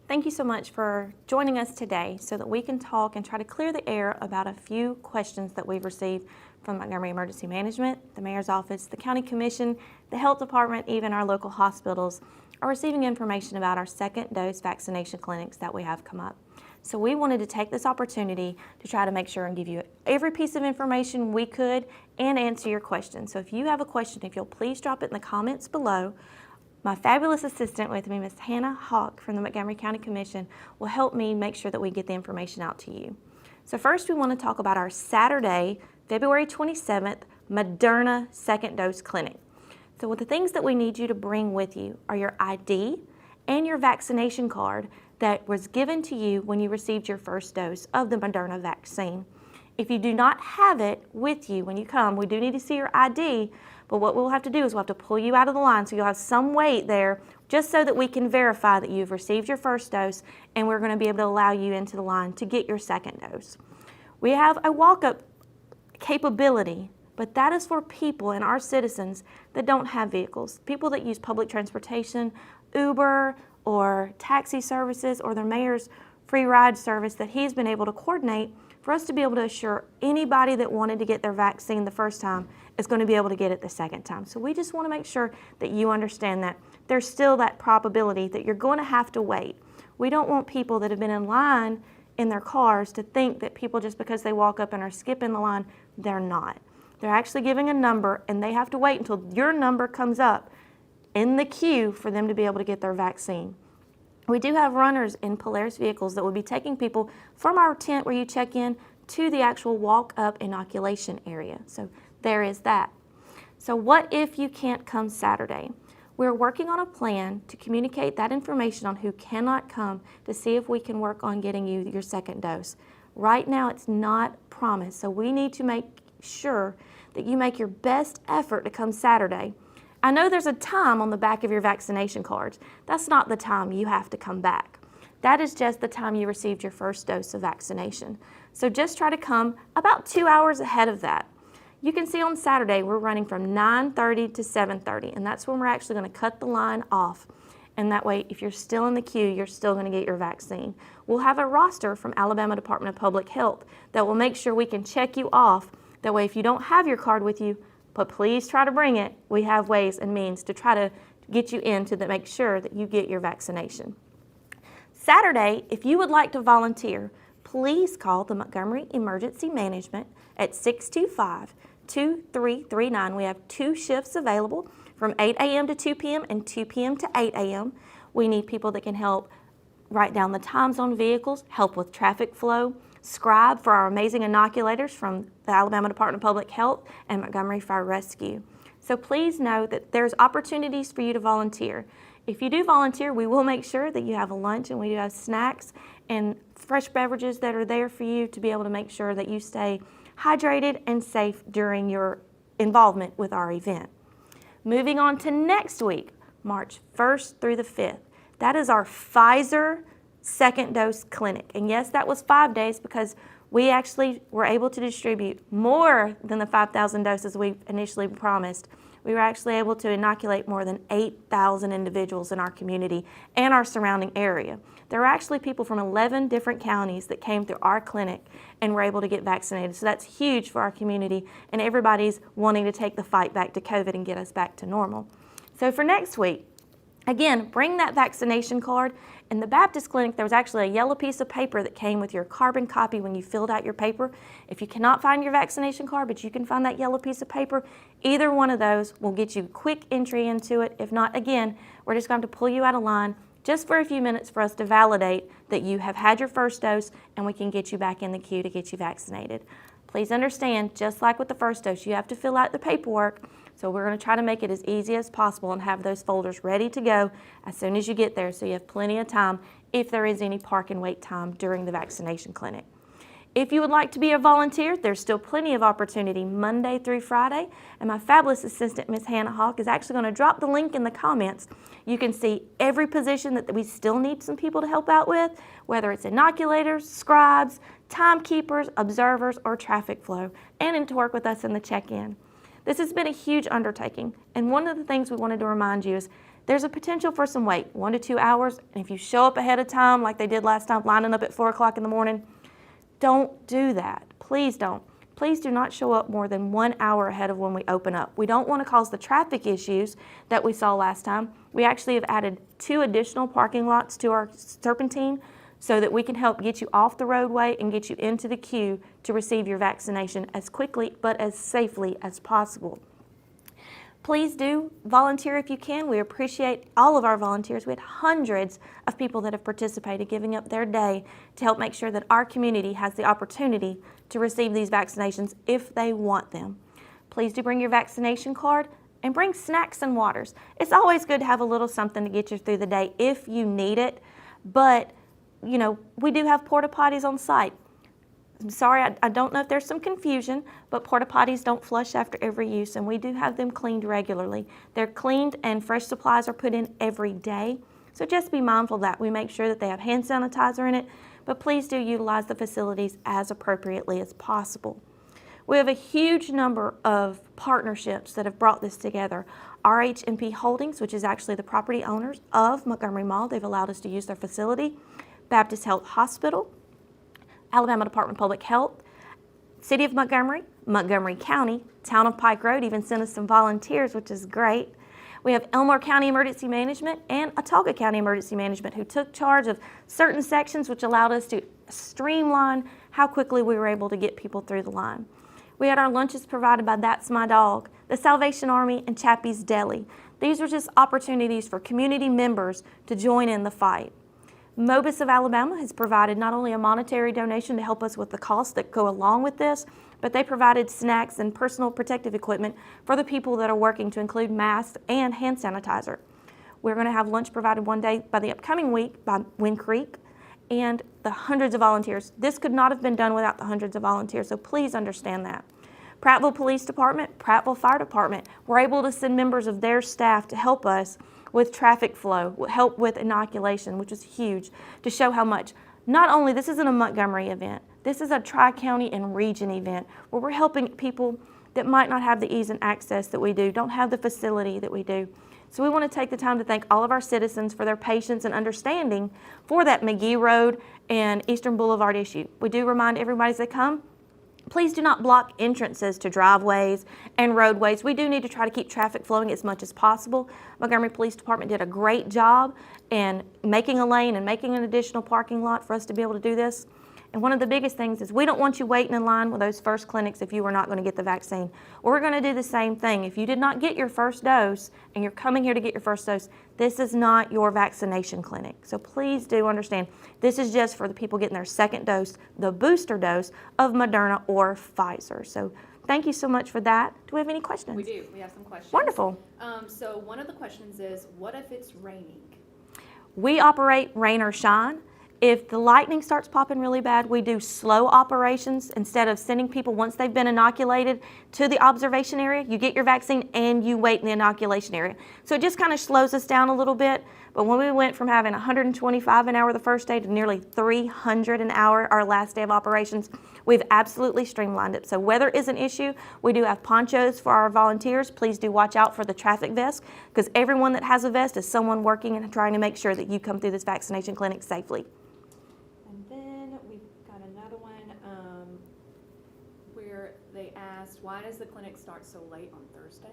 Thank you so much for joining us today so that we can talk and try to clear the air about a few questions that we've received from Montgomery Emergency Management, the Mayor's Office, the County Commission, the Health Department, even our local hospitals are receiving information about our second dose vaccination clinics that we have come up. So we wanted to take this opportunity to try to make sure and give you every piece of information we could and answer your questions. So if you have a question, if you'll please drop it in the comments below. My fabulous assistant with me, Ms. Hannah Hawk from the Montgomery County Commission, will help me make sure that we get the information out to you. So first we want to talk about our Saturday, February 27th, Moderna second dose clinic. So the things that we need you to bring with you are your ID and your vaccination card that was given to you when you received your first dose of the Moderna vaccine. If you do not have it with you when you come, we do need to see your ID, but what we'll have to do is we'll have to pull you out of the line so you'll have some wait there just so that we can verify that you've received your first dose and we're going to be able to allow you into the line to get your second dose. We have a walk-up capability, but that is for people and our citizens that don't have vehicles, people that use public transportation, Uber or taxi services or their mayor's free ride service that he's been able to coordinate for us to be able to assure anybody that wanted to get their vaccine the first time is going to be able to get it the second time. So we just want to make sure that you understand that there's still that probability that you're going to have to wait. We don't want people that have been in line in their cars to think that people just because they walk up and are skipping the line, they're not. They're actually giving a number and they have to wait until your number comes up in the queue for them to be able to get their vaccine. We do have runners in Polaris vehicles that will be taking people from our tent where you check in to the actual walk-up inoculation area. So there is that. So what if you can't come Saturday? We're working on a plan to communicate that information on who cannot come to see if we can work on getting you your second dose. Right now it's not promised, so we need to make sure that you make your best effort to come Saturday. I know there's a time on the back of your vaccination cards. That's not the time you have to come back. That is just the time you received your first dose of vaccination. So just try to come about 2 hours ahead of that. You can see on Saturday we're running from 9:30 to 7:30, and that's when we're actually going to cut the line off. And that way, if you're still in the queue, you're still going to get your vaccine. We'll have a roster from Alabama Department of Public Health that will make sure we can check you off. That way, if you don't have your card with you, but please try to bring it. We have ways and means to try to get you in to make sure that you get your vaccination. Saturday, if you would like to please call the Montgomery Emergency Management at 625-2339. We have 2 shifts available from 8 a.m. to 2 p.m. and 2 p.m. to 8 a.m. We need people that can help write down the times on vehicles, help with traffic flow, scribe for our amazing inoculators from the Alabama Department of Public Health and Montgomery Fire Rescue. So please know that there's opportunities for you to volunteer. If you do volunteer, we will make sure that you have a lunch and we do have snacks and fresh beverages that are there for you to be able to make sure that you stay hydrated and safe during your involvement with our event. Moving on to next week, March 1st through the 5th. That is our Pfizer second dose clinic. And yes, that was 5 days because we actually were able to distribute more than the 5,000 doses we initially promised. We were actually able to inoculate more than 8,000 individuals in our community and our surrounding area. There were actually people from 11 different counties that came through our clinic and were able to get vaccinated. So that's huge for our community, and everybody's wanting to take the fight back to COVID and get us back to normal. So for next week, again, bring that vaccination card. In the Baptist clinic, there was actually a yellow piece of paper that came with your carbon copy when you filled out your paper. If you cannot find your vaccination card, but you can find that yellow piece of paper, either one of those will get you quick entry into it. If not, again, we're just going to pull you out of line just for a few minutes for us to validate that you have had your first dose and we can get you back in the queue to get you vaccinated. Please understand, just like with the first dose, you have to fill out the paperwork. So we're going to try to make it as easy as possible and have those folders ready to go as soon as you get there so you have plenty of time if there is any park and wait time during the vaccination clinic. If you would like to be a volunteer, there's still plenty of opportunity Monday through Friday, and my fabulous assistant, Ms. Hannah Hawk, is actually going to drop the link in the comments. You can see every position that we still need some people to help out with, whether it's inoculators, scribes, timekeepers, observers, or traffic flow, and to work with us in the check-in. This has been a huge undertaking, and one of the things we wanted to remind you is there's a potential for some wait, 1 to 2 hours. And if you show up ahead of time, like they did last time, lining up at 4 o'clock in the morning, don't do that. Please don't. Please do not show up more than 1 hour ahead of when we open up. We don't want to cause the traffic issues that we saw last time. We actually have added 2 additional parking lots to our Serpentine so that we can help get you off the roadway and get you into the queue to receive your vaccination as quickly but as safely as possible. Please do volunteer if you can. We appreciate all of our volunteers. We had hundreds of people that have participated, giving up their day to help make sure that our community has the opportunity to receive these vaccinations if they want them. Please do bring your vaccination card and bring snacks and waters. It's always good to have a little something to get you through the day if you need it, but we do have porta potties on site. I'm sorry, I don't know if there's some confusion, but porta potties don't flush after every use, and we do have them cleaned regularly. They're cleaned and fresh supplies are put in every day. So just be mindful of that. We make sure that they have hand sanitizer in it, but please do utilize the facilities as appropriately as possible. We have a huge number of partnerships that have brought this together. RHMP Holdings, which is actually the property owners of Montgomery Mall, they've allowed us to use their facility. Baptist Health Hospital, Alabama Department of Public Health, City of Montgomery, Montgomery County, Town of Pike Road even sent us some volunteers, which is great. We have Elmore County Emergency Management and Autauga County Emergency Management who took charge of certain sections, which allowed us to streamline how quickly we were able to get people through the line. We had our lunches provided by That's My Dog, the Salvation Army, and Chappie's Deli. These are just opportunities for community members to join in the fight. Mobus of Alabama has provided not only a monetary donation to help us with the costs that go along with this, but they provided snacks and personal protective equipment for the people that are working, to include masks and hand sanitizer. We're going to have lunch provided one day by the upcoming week by Wind Creek and the hundreds of volunteers. This could not have been done without the hundreds of volunteers, so please understand that. Prattville Police Department, Prattville Fire Department were able to send members of their staff to help us with traffic flow, help with inoculation, which is huge, to show how much. Not only, this isn't a Montgomery event, this is a tri-county and region event where we're helping people that might not have the ease and access that we do, don't have the facility that we do. So we want to take the time to thank all of our citizens for their patience and understanding for that McGee Road and Eastern Boulevard issue. We do remind everybody as they come, please do not block entrances to driveways and roadways. We do need to try to keep traffic flowing as much as possible. Montgomery Police Department did a great job in making a lane and making an additional parking lot for us to be able to do this. And one of the biggest things is we don't want you waiting in line with those first clinics if you are not going to get the vaccine. We're going to do the same thing. If you did not get your first dose and you're coming here to get your first dose, this is not your vaccination clinic. So please do understand, this is just for the people getting their second dose, the booster dose of Moderna or Pfizer. So thank you so much for that. Do we have any questions? We do. We have some questions. Wonderful. So one of the questions is, what if it's raining? We operate rain or shine. If the lightning starts popping really bad, we do slow operations. Instead of sending people once they've been inoculated to the observation area, you get your vaccine and you wait in the inoculation area. So it just kind of slows us down a little bit. But when we went from having 125 an hour the first day to nearly 300 an hour our last day of operations, we've absolutely streamlined it. So weather is an issue. We do have ponchos for our volunteers. Please do watch out for the traffic vest, because everyone that has a vest is someone working and trying to make sure that you come through this vaccination clinic safely. They asked, why does the clinic start so late on Thursday?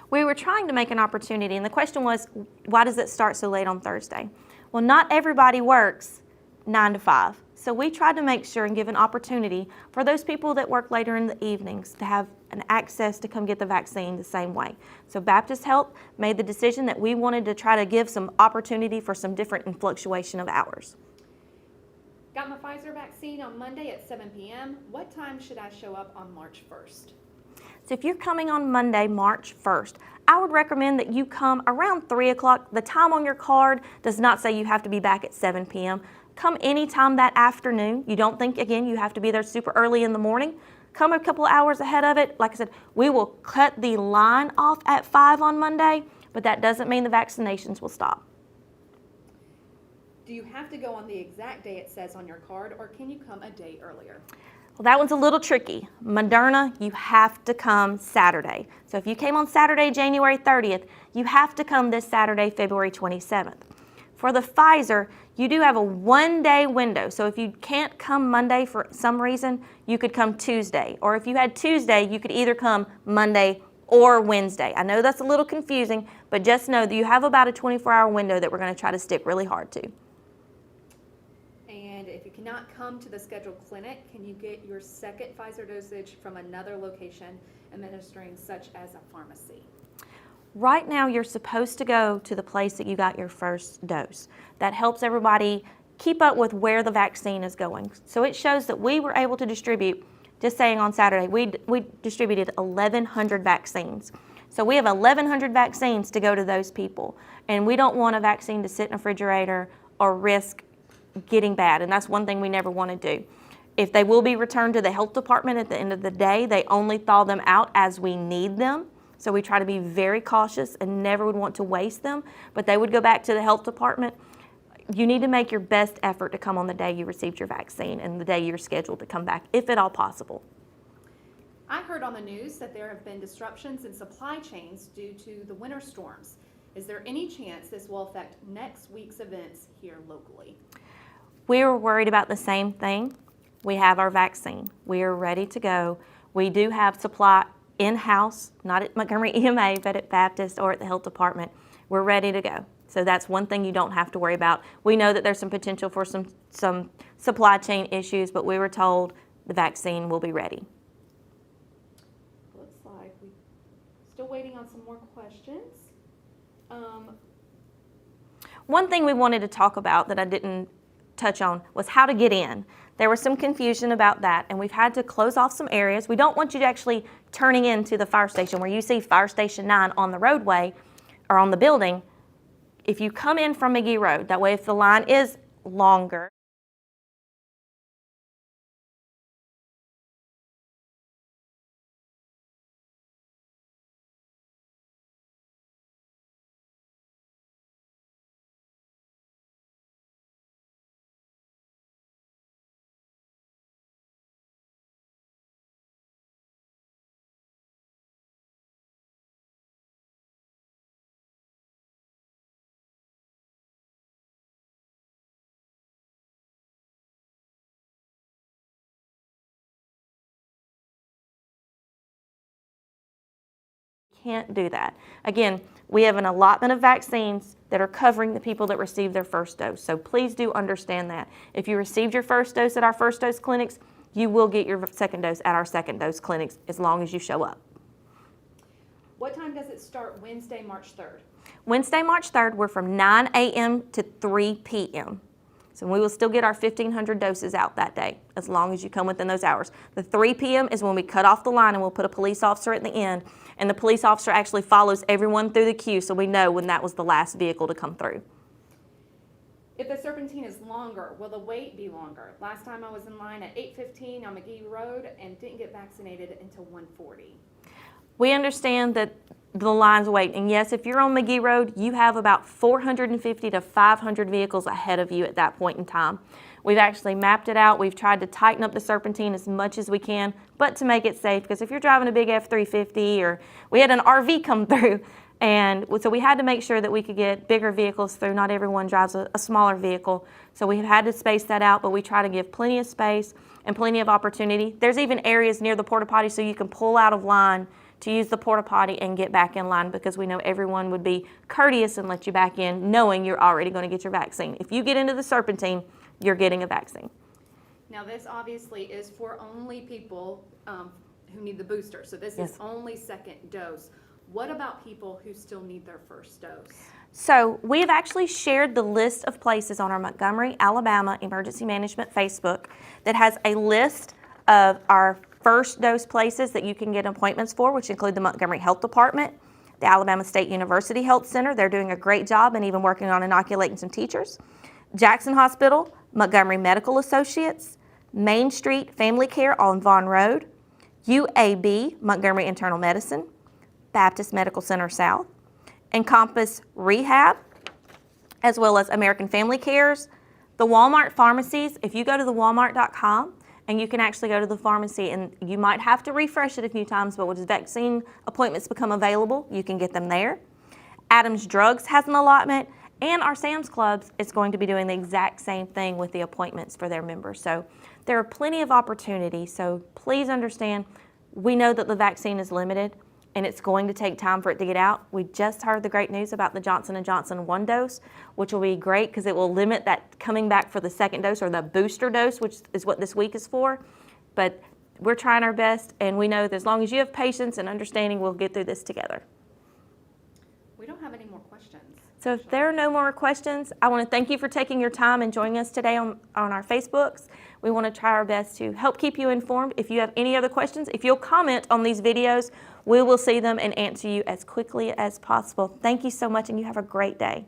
We were trying to make an opportunity, and the question was, why does it start so late on Thursday? Well, not everybody works 9 to 5. So we tried to make sure and give an opportunity for those people that work later in the evenings to have an access to come get the vaccine the same way. So Baptist Health made the decision that we wanted to try to give some opportunity for some different fluctuation of hours. Got my Pfizer vaccine on Monday at 7 p.m. What time should I show up on March 1st? So if you're coming on Monday, March 1st, I would recommend that you come around 3 o'clock. The time on your card does not say you have to be back at 7 p.m. Come anytime that afternoon. You don't think, again, you have to be there super early in the morning. Come a couple hours ahead of it. Like I said, we will cut the line off at 5 on Monday, but that doesn't mean the vaccinations will stop. Do you have to go on the exact day it says on your card, or can you come a day earlier? Well, that one's a little tricky. Moderna, you have to come Saturday. So if you came on Saturday, January 30th, you have to come this Saturday, February 27th. For the Pfizer, you do have a 1-day window. So if you can't come Monday for some reason, you could come Tuesday. Or if you had Tuesday, you could either come Monday or Wednesday. I know that's a little confusing, but just know that you have about a 24-hour window that we're going to try to stick really hard to. And if you cannot come to the scheduled clinic, can you get your second Pfizer dosage from another location administering, such as a pharmacy? Right now, you're supposed to go to the place that you got your first dose. That helps everybody keep up with where the vaccine is going. So it shows that we were able to distribute, just saying on Saturday, we distributed 1,100 vaccines. So we have 1,100 vaccines to go to those people. And we don't want a vaccine to sit in a refrigerator or risk getting bad. And that's one thing we never want to do. If they will be returned to the health department at the end of the day, they only thaw them out as we need them. So we try to be very cautious and never would want to waste them, but they would go back to the health department. You need to make your best effort to come on the day you received your vaccine and the day you're scheduled to come back, if at all possible. I heard on the news that there have been disruptions in supply chains due to the winter storms. Is there any chance this will affect next week's events here locally? We were worried about the same thing. We have our vaccine. We are ready to go. We do have supply in-house, not at Montgomery EMA, but at Baptist or at the health department. We're ready to go. So that's one thing you don't have to worry about. We know that there's some potential for some supply chain issues, but we were told the vaccine will be ready. Looks like we're still waiting on some more questions. One thing we wanted to talk about that I didn't touch on was how to get in. There was some confusion about that, and we've had to close off some areas. We don't want you to actually turning into the fire station where you see Fire Station 9 on the roadway or on the building. If you come in from McGee Road, that way if the line is longer, can't do that. Again, we have an allotment of vaccines that are covering the people that received their first dose. So please do understand that. If you received your first dose at our first dose clinics, you will get your second dose at our second dose clinics as long as you show up. What time does it start Wednesday, March 3rd? Wednesday, March 3rd, we're from 9 a.m. to 3 p.m. So we will still get our 1,500 doses out that day, as long as you come within those hours. The 3 p.m. is when we cut off the line and we'll put a police officer at the end, and the police officer actually follows everyone through the queue so we know when that was the last vehicle to come through. If the serpentine is longer, will the wait be longer? Last time I was in line at 8:15 on McGee Road and didn't get vaccinated until 1:40. We understand that the lines wait, and yes, if you're on McGee Road, you have about 450 to 500 vehicles ahead of you at that point in time. We've actually mapped it out. We've tried to tighten up the serpentine as much as we can, but to make it safe, because if you're driving a big F-350 or we had an RV come through, and so we had to make sure that we could get bigger vehicles through. Not everyone drives a smaller vehicle, so we've had to space that out, but we try to give plenty of space and plenty of opportunity. There's even areas near the porta potty so you can pull out of line to use the porta potty and get back in line, because we know everyone would be courteous and let you back in knowing you're already going to get your vaccine. If you get into the serpentine, you're getting a vaccine. Now this obviously is for only people who need the booster, so this Yes. is only second dose. What about people who still need their first dose? So we have actually shared the list of places on our Montgomery, Alabama Emergency Management Facebook that has a list of our first dose places that you can get appointments for, which include the Montgomery Health Department, the Alabama State University Health Center. They're doing a great job and even working on inoculating some teachers. Jackson Hospital, Montgomery Medical Associates, Main Street Family Care on Vaughn Road, UAB, Montgomery Internal Medicine, Baptist Medical Center South, Encompass Rehab, as well as American Family Cares, the Walmart pharmacies. If you go to the walmart.com and you can actually go to the pharmacy, and you might have to refresh it a few times, but when vaccine appointments become available, you can get them there. Adams Drugs has an allotment, and our Sam's Clubs is going to be doing the exact same thing with the appointments for their members. So there are plenty of opportunities, so please understand, we know that the vaccine is limited, and it's going to take time for it to get out. We just heard the great news about the Johnson & Johnson 1 dose, which will be great because it will limit that coming back for the second dose or the booster dose, which is what this week is for. But we're trying our best, and we know that as long as you have patience and understanding, we'll get through this together. We don't have any more questions. So if there are no more questions, I want to thank you for taking your time and joining us today on our Facebooks. We want to try our best to help keep you informed. If you have any other questions, if you'll comment on these videos, we will see them and answer you as quickly as possible. Thank you so much, and you have a great day.